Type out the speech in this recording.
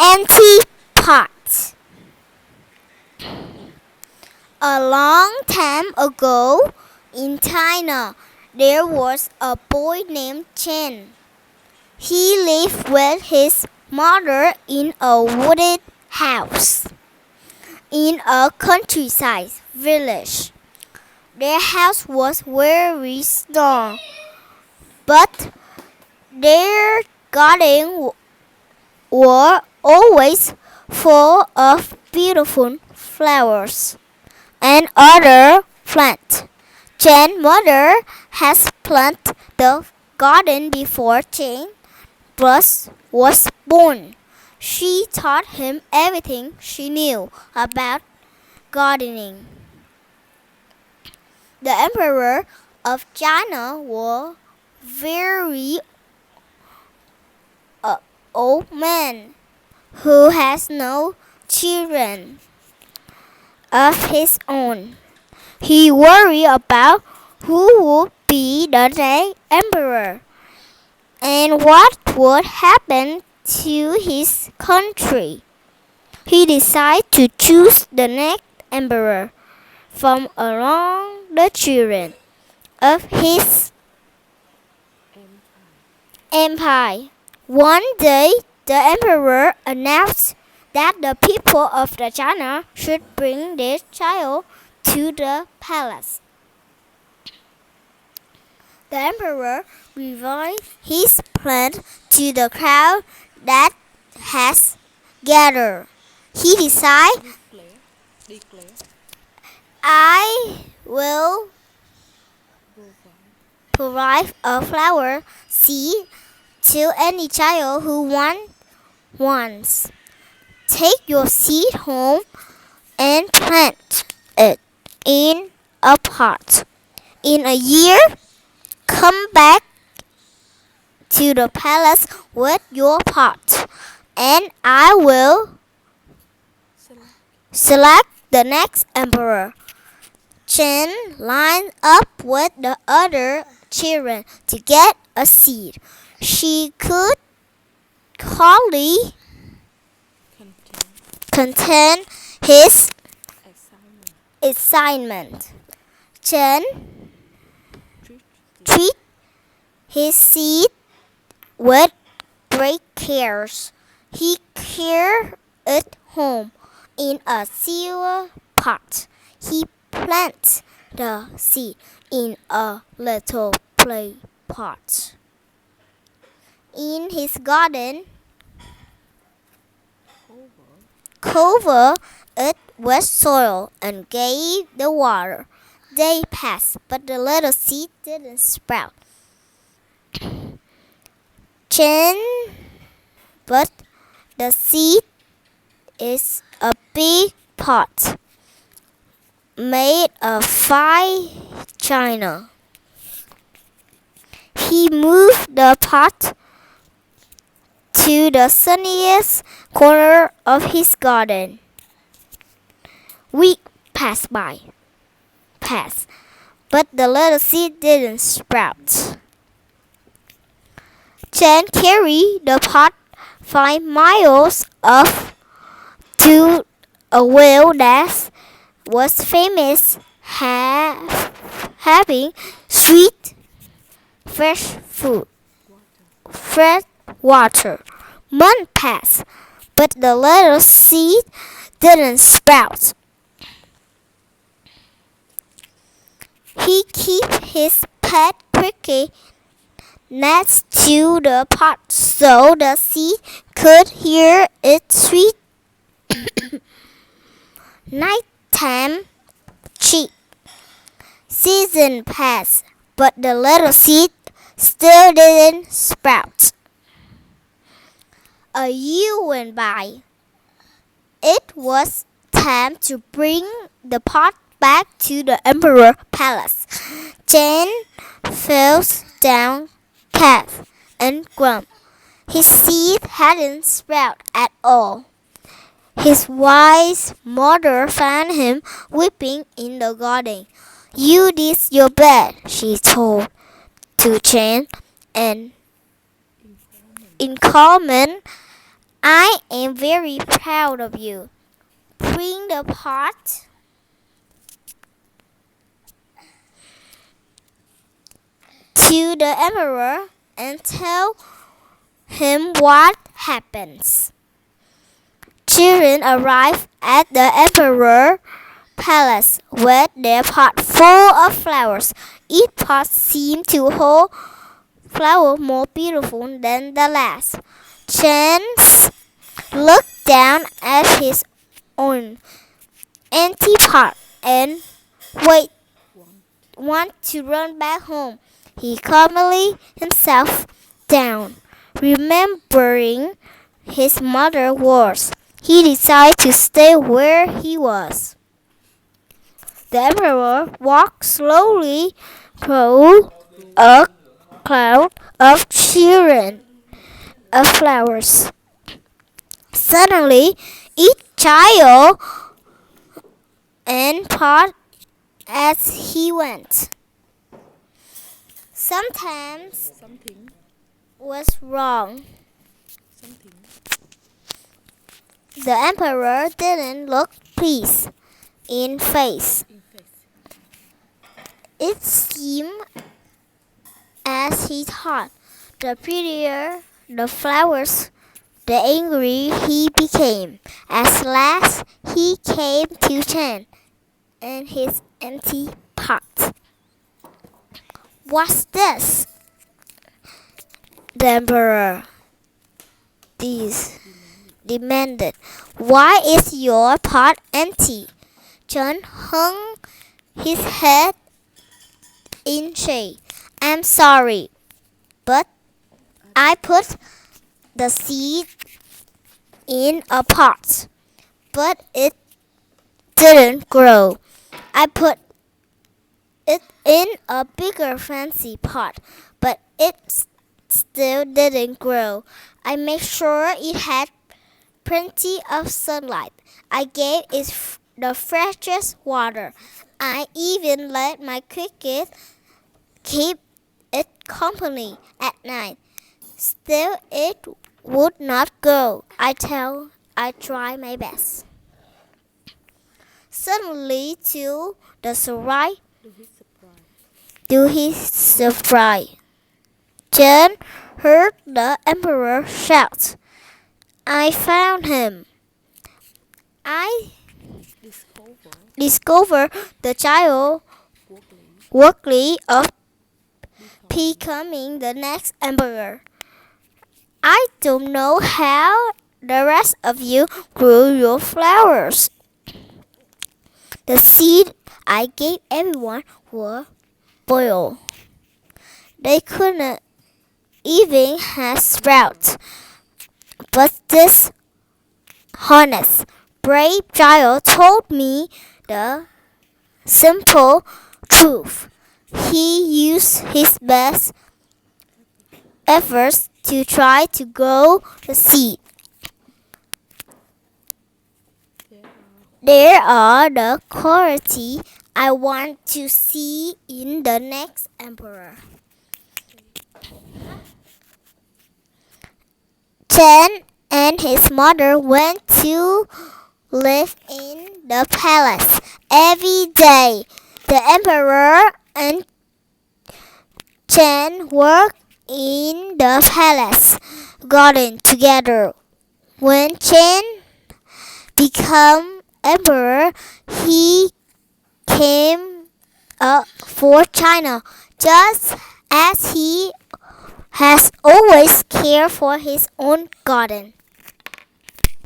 Empty pot. A long time ago in China, there was a boy named Chen. He lived with his mother in a wooded house in a countryside village. Their house was very small, but their garden were always full of beautiful flowers and other plants. Chen's mother has planted the garden before Chen was born. She taught him everything she knew about gardening. The emperor of China was very old man who has no children of his own. He worried about who would be the next emperor and what would happen to his country. He decided to choose the next emperor from among the children of his empire. One day, the emperor announced that the people of the China should bring their child to the palace. The emperor revealed his plan to the crowd that has gathered. He decided, I will provide a flower seed to any child who wants. Take your seed home and plant it in a pot. In a year, come back to the palace with your pot, and I will select the next emperor. Chen lined up with the other children to get a seed. She could hardly contain his excitement. Chen treated his seed with great care. He carried it home in a silver pot. He planted the seed in a little clay pot. In his garden, covered it with soil and gave the water. Day passed, but the little seed didn't sprout. Chen, but the seed is a big pot made of fine china. He moved the pot to the sunniest corner of his garden. Weeks passed, but the little seed didn't sprout. Chen carried the pot 5 miles off to a well that was famous having sweet, fresh water. Months passed, but the little seed didn't sprout. He kept his pet cricket next to the pot so the seed could hear its sweet nighttime chirp. Season passed, but the little seed still didn't sprout. A year went by. It was time to bring the pot back to the emperor palace. Chen fell down and grumbled. His seed hadn't sprouted at all. His wise mother found him weeping in the garden. You did your best, she told to Chen, and in common I am very proud of you. Bring the pot to the emperor and tell him what happens. Children arrive at the emperor's palace with their pot full of flowers. Each pot seemed to hold flower more beautiful than the last. Chance looked down at his own empty pot and want to run back home. He calmly himself down, remembering his mother's words. He decided to stay where he was. The emperor walked slowly through a cloud of children of flowers. Suddenly, each child and pot as he went. Sometimes was wrong. The emperor didn't look pleased in face. It seemed as he thought. The prettier the flowers, the angrier he became. At last he came to Chen and his empty pot. What's this? The emperor demanded. Why is your pot empty? Chen hung his head in shame. I'm sorry, but I put the seed in a pot, but it didn't grow. I put it in a bigger fancy pot, but it still didn't grow. I made sure it had plenty of sunlight. I gave it the freshest water. I even let my cricket keep it company at night. Still, it would not grow. I tried my best. Suddenly, to his surprise, Chen heard the emperor shout, I found him. I discovered the child worthy of becoming the next emperor. I don't know how the rest of you grew your flowers. The seed I gave everyone were boiled. They couldn't even have sprouts. But this honest, brave child told me the simple truth. He used his best efforts to try to grow the seed. There are the qualities I want to see in the next emperor. Chen and his mother went to live in the palace. Every day, the emperor and Chen worked in the palace garden together. When Chen became emperor, he came up for China, just as he has always cared for his own garden.